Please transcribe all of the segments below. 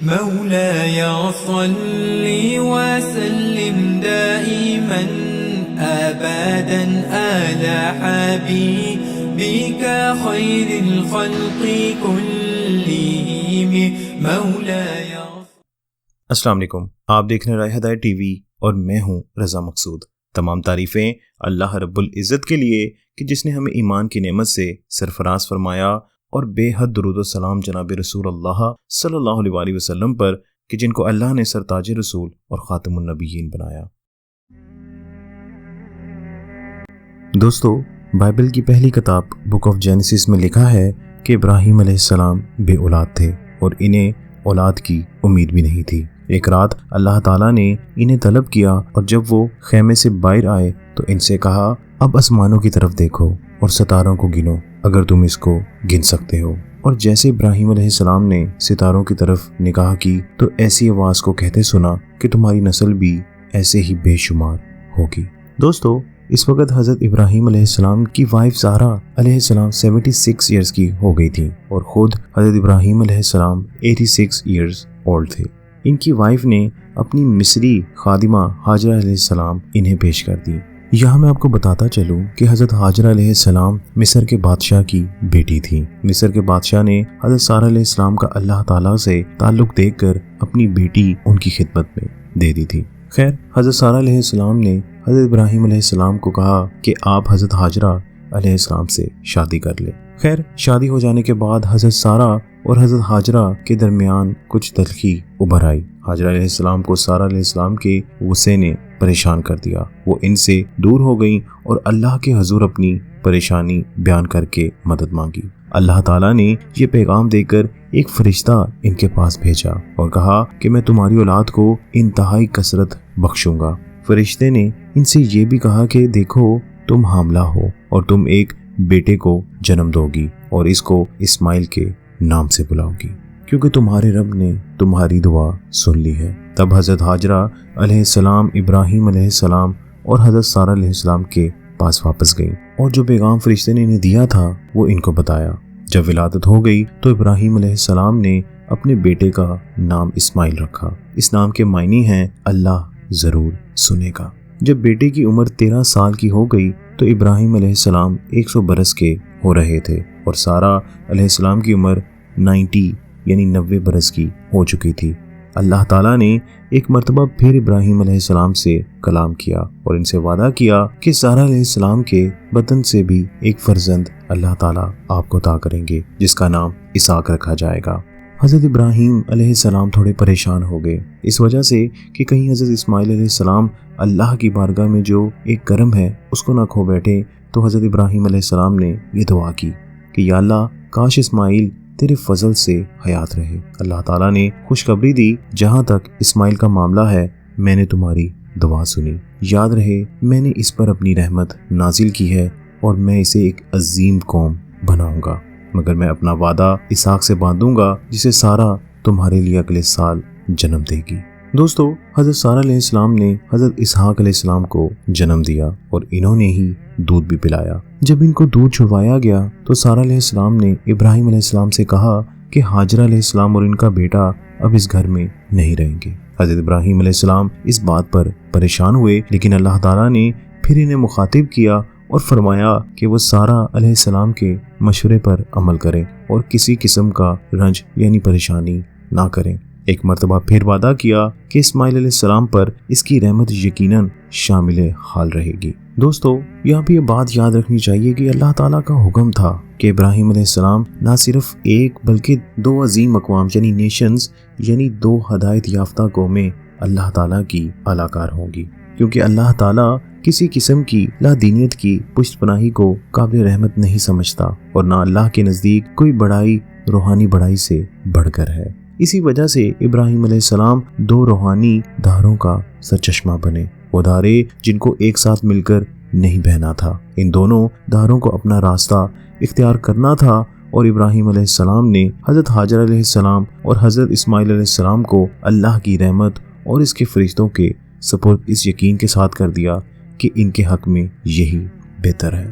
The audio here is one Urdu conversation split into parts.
مولاي صل وسلم دائما أبدا على حبيبك خير الخلق كلهم مولاي. السلام علیکم، آپ دیکھ رہے ہیں رائے ہدایت ٹی وی اور میں ہوں رضا مقصود. تمام تعریفیں اللہ رب العزت کے لیے کہ جس نے ہمیں ایمان کی نعمت سے سرفراز فرمایا، اور بے حد درود و سلام جناب رسول اللہ صلی اللہ علیہ وسلم پر کہ جن کو اللہ نے سرتاج رسول اور خاتم النبیین بنایا. دوستو، بائبل کی پہلی کتاب بک آف جینیسس میں لکھا ہے کہ ابراہیم علیہ السلام بے اولاد تھے اور انہیں اولاد کی امید بھی نہیں تھی. ایک رات اللہ تعالیٰ نے انہیں طلب کیا، اور جب وہ خیمے سے باہر آئے تو ان سے کہا، اب آسمانوں کی طرف دیکھو اور ستاروں کو گنو اگر تم اس کو گن سکتے ہو. اور جیسے ابراہیم علیہ السلام نے ستاروں کی طرف نگاہ کی تو ایسی آواز کو کہتے سنا کہ تمہاری نسل بھی ایسے ہی بے شمار ہوگی. دوستو، اس وقت حضرت ابراہیم علیہ السلام کی وائف سارہ علیہ السلام 76 ایئرز کی ہو گئی تھی، اور خود حضرت ابراہیم علیہ السلام 86 ایئرز اولڈ تھے. ان کی وائف نے اپنی مصری خادمہ ہاجرہ علیہ السلام انہیں پیش کر دی. یہاں میں آپ کو بتاتا چلوں کہ حضرت ہاجرہ علیہ السلام مصر کے بادشاہ کی بیٹی تھی. مصر کے بادشاہ نے حضرت سارہ علیہ السلام کا اللہ تعالیٰ سے تعلق دیکھ کر اپنی بیٹی ان کی خدمت میں دے دی تھی. خیر، حضرت سارہ علیہ السلام نے حضرت ابراہیم علیہ السلام کو کہا کہ آپ حضرت ہاجرہ علیہ السلام سے شادی کر لیں. خیر، شادی ہو جانے کے بعد حضرت سارہ اور حضرت ہاجرہ کے درمیان کچھ تلخی ابھر آئی. ہاجرہ علیہ السلام کو سارہ علیہ السلام کے غصے نے پریشان کر دیا. وہ ان سے دور ہو گئیں اور اللہ کے حضور اپنی پریشانی بیان کر کے مدد مانگی. اللہ تعالیٰ نے یہ پیغام دے کر ایک فرشتہ ان کے پاس بھیجا اور کہا کہ میں تمہاری اولاد کو انتہائی کثرت بخشوں گا. فرشتے نے ان سے یہ بھی کہا کہ دیکھو، تم حاملہ ہو اور تم ایک بیٹے کو جنم دو گی اور اس کو اسماعیل کے نام سے بلاؤ گی، کیونکہ تمہارے رب نے تمہاری دعا سن لی ہے. تب حضرت ہاجرہ علیہ السلام ابراہیم علیہ السلام اور حضرت سارہ علیہ السلام کے پاس واپس گئیں، اور جو پیغام فرشتے نے انہیں دیا تھا وہ ان کو بتایا. جب ولادت ہو گئی تو ابراہیم علیہ السلام نے اپنے بیٹے کا نام اسماعیل رکھا. اس نام کے معنی ہیں اللہ ضرور سنے گا. جب بیٹے کی عمر 13 سال کی ہو گئی تو ابراہیم علیہ السلام 100 برس کے ہو رہے تھے، اور سارہ علیہ السلام کی عمر 90 برس کی ہو چکی تھی. اللہ تعالیٰ نے ایک مرتبہ پھر ابراہیم علیہ السلام سے کلام کیا اور ان سے وعدہ کیا کہ سارہ علیہ السلام کے بدن سے بھی ایک فرزند اللہ تعالیٰ آپ کو عطا کریں گے جس کا نام اسحاق رکھا جائے گا. حضرت ابراہیم علیہ السلام تھوڑے پریشان ہو گئے اس وجہ سے کہ کہیں حضرت اسماعیل علیہ السلام اللہ کی بارگاہ میں جو ایک کرم ہے اس کو نہ کھو بیٹھے. تو حضرت ابراہیم علیہ السلام نے یہ دعا کی کہ یا اللہ، کاش اسماعیل تیرے فضل سے حیات رہے. اللہ تعالیٰ نے خوشخبری دی، جہاں تک اسماعیل کا معاملہ ہے میں نے تمہاری دعا سنی. یاد رہے، میں نے اس پر اپنی رحمت نازل کی ہے اور میں اسے ایک عظیم قوم بناؤں گا، مگر میں اپنا وعدہ اسحاق سے باندھوں گا جسے سارہ تمہارے لیے اگلے سال جنم دے گی. دوستو، حضرت سارہ علیہ السلام نے حضرت اسحاق علیہ السلام کو جنم دیا اور انہوں نے ہی دودھ بھی پلایا. جب ان کو دودھ چھڑوایا گیا تو سارہ علیہ السلام نے ابراہیم علیہ السلام سے کہا کہ ہاجرہ علیہ السلام اور ان کا بیٹا اب اس گھر میں نہیں رہیں گے. حضرت ابراہیم علیہ السلام اس بات پر پریشان ہوئے، لیکن اللہ تعالیٰ نے پھر انہیں مخاطب کیا اور فرمایا کہ وہ سارہ علیہ السلام کے مشورے پر عمل کریں اور کسی قسم کا رنج پریشانی نہ کریں. ایک مرتبہ پھر وعدہ کیا کہ اسماعیل علیہ السلام پر اس کی رحمت یقیناً شامل حال رہے گی. دوستو، یہاں بھی یہ بات یاد رکھنی چاہیے کہ اللہ تعالیٰ کا حکم تھا کہ ابراہیم علیہ السلام نہ صرف ایک بلکہ 2 عظیم اقوام نیشنز یعنی 2 ہدایت یافتہ قومیں اللہ تعالیٰ کی اعلیٰ کار ہوں گی، کیونکہ اللہ تعالیٰ کسی قسم کی لادینیت کی پشت پناہی کو قابل رحمت نہیں سمجھتا، اور نہ اللہ کے نزدیک کوئی بڑائی روحانی بڑائی سے بڑھ کر ہے. اسی وجہ سے ابراہیم علیہ السلام 2 روحانی دھاروں کا سرچشمہ بنے، وہ دھارے جن کو ایک ساتھ مل کر نہیں بہنا تھا. ان دونوں دھاروں کو اپنا راستہ اختیار کرنا تھا، اور ابراہیم علیہ السلام نے حضرت ہاجرہ علیہ السلام اور حضرت اسماعیل علیہ السلام کو اللہ کی رحمت اور اس کے فرشتوں کے سپرد اس یقین کے ساتھ کر دیا کہ ان کے حق میں یہی بہتر ہے.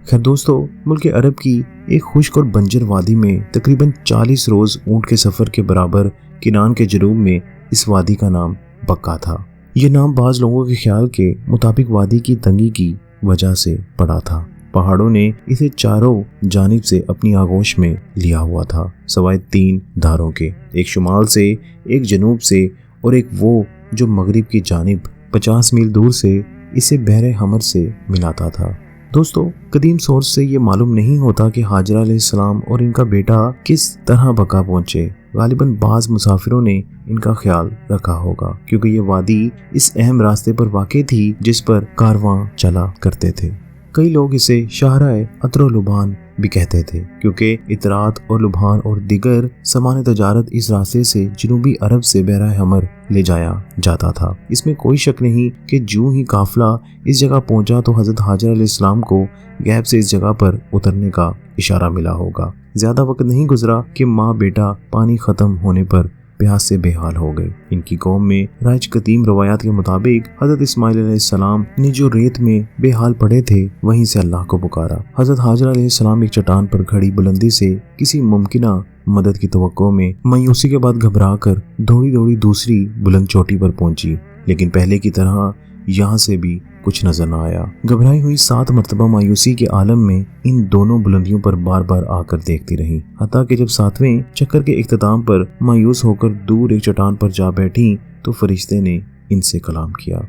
خیر دوستو، ملک عرب کی ایک خشک اور بنجر وادی میں تقریباً 40 روز اونٹ کے سفر کے برابر کنعان کے جنوب میں اس وادی کا نام بکا تھا۔ یہ نام بعض لوگوں کے خیال کے مطابق وادی کی تنگی کی وجہ سے پڑا تھا۔ پہاڑوں نے اسے چاروں جانب سے اپنی آغوش میں لیا ہوا تھا، سوائے 3 دھاروں کے، ایک شمال سے، ایک جنوب سے اور ایک وہ جو مغرب کی جانب 50 میل دور سے اسے بحر حمر سے ملاتا تھا۔ دوستو، قدیم سورس سے یہ معلوم نہیں ہوتا کہ ہاجرہ علیہ السلام اور ان کا بیٹا کس طرح بکا پہنچے۔ غالباً بعض مسافروں نے ان کا خیال رکھا ہوگا، کیونکہ یہ وادی اس اہم راستے پر واقع تھی جس پر کارواں چلا کرتے تھے۔ کئی لوگ اسے شاہراہ عطر و لبان بھی کہتے تھے، کیونکہ عطرات اور لبان اور دیگر سامان تجارت اس راستے سے جنوبی عرب سے بحر حمر لے جایا جاتا تھا۔ اس میں کوئی شک نہیں کہ جو ہی قافلہ اس جگہ پہنچا تو حضرت ہاجرہ علیہ السلام کو غیب سے اس جگہ پر اترنے کا اشارہ ملا ہوگا۔ زیادہ وقت نہیں گزرا کہ ماں بیٹا پانی ختم ہونے پر پیاس سے بے حال ہو گئے۔ ان کی قوم میں رائج قدیم روایات کے مطابق حضرت اسماعیل علیہ السلام نے جو ریت میں بے حال پڑے تھے وہیں سے اللہ کو پکارا۔ حضرت ہاجرہ علیہ السلام ایک چٹان پر کھڑی بلندی سے کسی ممکنہ مدد کی توقع میں مایوسی کے بعد گھبرا کر دوڑی دوسری بلند چوٹی پر پہنچی، لیکن پہلے کی طرح یہاں سے بھی کچھ نظر نہ آیا۔ گھبرائی ہوئی 7 مرتبہ مایوسی کے عالم میں ان دونوں بلندیوں پر بار بار آ کر دیکھتی رہی، حتیٰ کہ جب 7ویں چکر کے اختتام پر مایوس ہو کر دور ایک چٹان پر جا بیٹھی تو فرشتے نے ان سے کلام کیا۔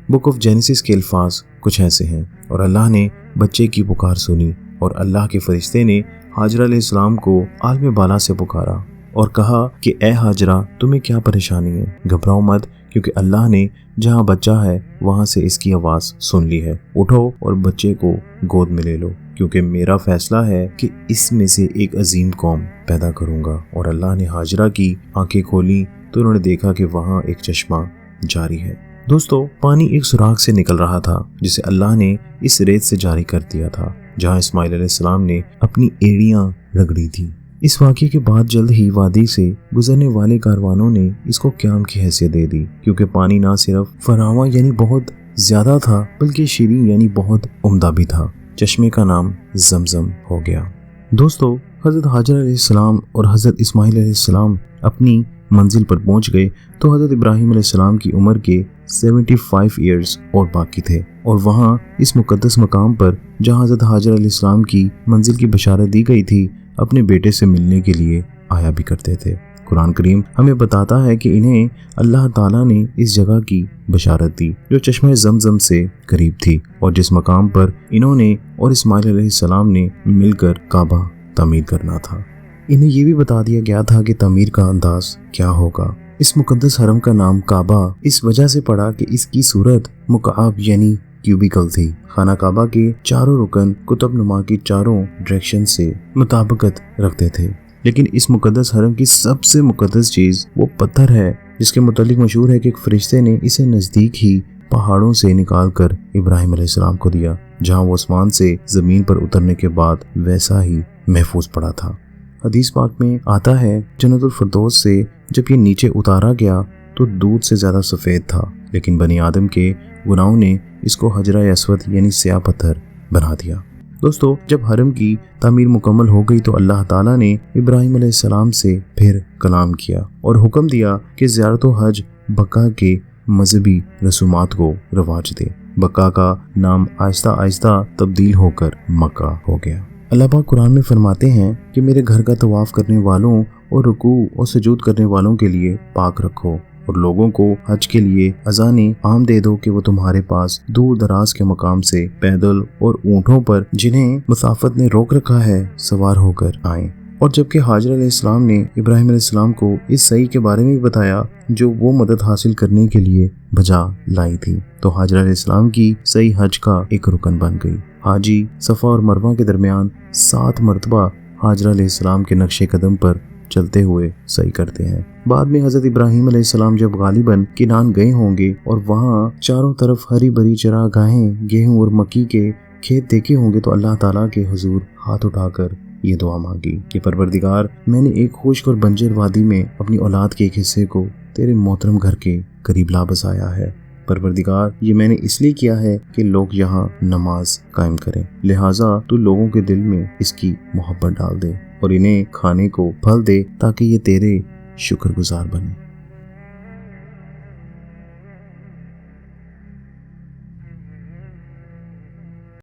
بک آف جینیسس کے الفاظ کچھ ایسے ہیں: اور اللہ نے بچے کی پکار سنی، اور اللہ کے فرشتے نے ہاجرہ علیہ السلام کو عالم بالا سے پکارا اور کہا کہ اے ہاجرہ، تمہیں کیا پریشانی ہے؟ گھبراؤ مت، کیونکہ اللہ نے جہاں بچہ ہے وہاں سے اس کی آواز سن لی ہے۔ اٹھو اور بچے کو گود میں لے لو، کیونکہ میرا فیصلہ ہے کہ اس میں سے ایک عظیم قوم پیدا کروں گا۔ اور اللہ نے ہاجرہ کی آنکھیں کھولی تو انہوں نے دیکھا کہ وہاں ایک چشمہ جاری ہے۔ دوستو، پانی ایک سوراخ سے نکل رہا تھا جسے اللہ نے اس ریت سے جاری کر دیا تھا جہاں اسماعیل علیہ السلام نے اپنی ایڑیاں رگڑی تھی۔ اس واقعے کے بعد جلد ہی وادی سے گزرنے والے کاروانوں نے اس کو قیام کی حیثیت دے دی، کیونکہ پانی نہ صرف فراواں یعنی بہت زیادہ تھا بلکہ شیریں یعنی بہت عمدہ بھی تھا۔ چشمے کا نام زمزم ہو گیا۔ دوستو، حضرت ہاجرہ علیہ السلام اور حضرت اسماعیل علیہ السلام اپنی منزل پر پہنچ گئے تو حضرت ابراہیم علیہ السلام کی عمر کے 75 ایئرز اور باقی تھے، اور وہاں اس مقدس مقام پر جہاں حضرت ہاجرہ علیہ السلام کی منزل کی بشارت دی گئی تھی اپنے بیٹے سے ملنے کے لیے آیا بھی کرتے تھے۔ قرآن کریم ہمیں بتاتا ہے کہ انہیں اللہ تعالیٰ نے اس جگہ کی بشارت دی جو چشمہ زمزم سے قریب تھی، اور جس مقام پر انہوں نے اور اسماعیل علیہ السلام نے مل کر کعبہ تعمیر کرنا تھا۔ انہیں یہ بھی بتا دیا گیا تھا کہ تعمیر کا انداز کیا ہوگا۔ اس مقدس حرم کا نام کعبہ اس وجہ سے پڑا کہ اس کی صورت مکعب یعنی کیوبیکل تھی۔ خانہ کعبہ کے چاروں رکن قطب نما کی چاروں ڈائریکشن سے مطابقت رکھتے تھے، لیکن اس مقدس حرم کی سب سے مقدس چیز وہ پتھر ہے جس کے متعلق مشہور ہے کہ ایک فرشتے نے اسے نزدیک ہی پہاڑوں سے نکال کر ابراہیم علیہ السلام کو دیا، جہاں وہ آسمان سے زمین پر اترنے کے بعد ویسا ہی محفوظ پڑا تھا۔ حدیث پاک میں آتا ہے جنت الفردوس سے جب یہ نیچے اتارا گیا تو دودھ سے زیادہ سفید تھا، لیکن بنی آدم کے گناہوں نے اس کو حجرہ اسود یعنی سیاہ پتھر بنا دیا۔ دوستو، جب حرم کی تعمیر مکمل ہو گئی تو اللہ تعالیٰ نے ابراہیم علیہ السلام سے پھر کلام کیا اور حکم دیا کہ زیارت و حج بکا کے مذہبی رسومات کو رواج دے۔ بکا کا نام آہستہ آہستہ تبدیل ہو کر مکہ ہو گیا۔ اللہ پاک قرآن میں فرماتے ہیں کہ میرے گھر کا طواف کرنے والوں اور رکوع اور سجود کرنے والوں کے لیے پاک رکھو، اور لوگوں کو حج کے لیے اذانیں عام دے دو کہ وہ تمہارے پاس دور دراز کے مقام سے پیدل اور اونٹوں پر جنہیں مسافت نے روک رکھا ہے سوار ہو کر آئیں۔ اور جبکہ ہاجرہ علیہ السلام نے ابراہیم علیہ السلام کو اس صحیح کے بارے میں بتایا جو وہ مدد حاصل کرنے کے لیے بجا لائی تھی، تو ہاجرہ علیہ السلام کی صحیح حج کا ایک رکن بن گئی۔ حاجی صفا اور مروہ کے درمیان 7 مرتبہ ہاجرہ علیہ السلام کے نقش قدم پر چلتے ہوئے صحیح کرتے ہیں۔ بعد میں حضرت ابراہیم علیہ السلام جب غالباً کنعان گئے ہوں گے اور وہاں چاروں طرف ہری بھری چراگاہیں، گیہوں اور مکی کے کھیت دیکھے ہوں گے تو اللہ تعالیٰ کے حضور ہاتھ اٹھا کر یہ دعا مانگی کہ پروردگار، میں نے ایک خشک اور بنجر وادی میں اپنی اولاد کے ایک حصے کو تیرے محترم گھر کے قریب لا بسایا ہے۔ پروردگار، یہ میں نے اس لیے کیا ہے کہ لوگ یہاں نماز قائم کریں، لہٰذا تو لوگوں کے دل میں اس کی محبت ڈال دے اور انہیں کھانے کو پھل دے تاکہ یہ تیرے شکر گزار بنیں۔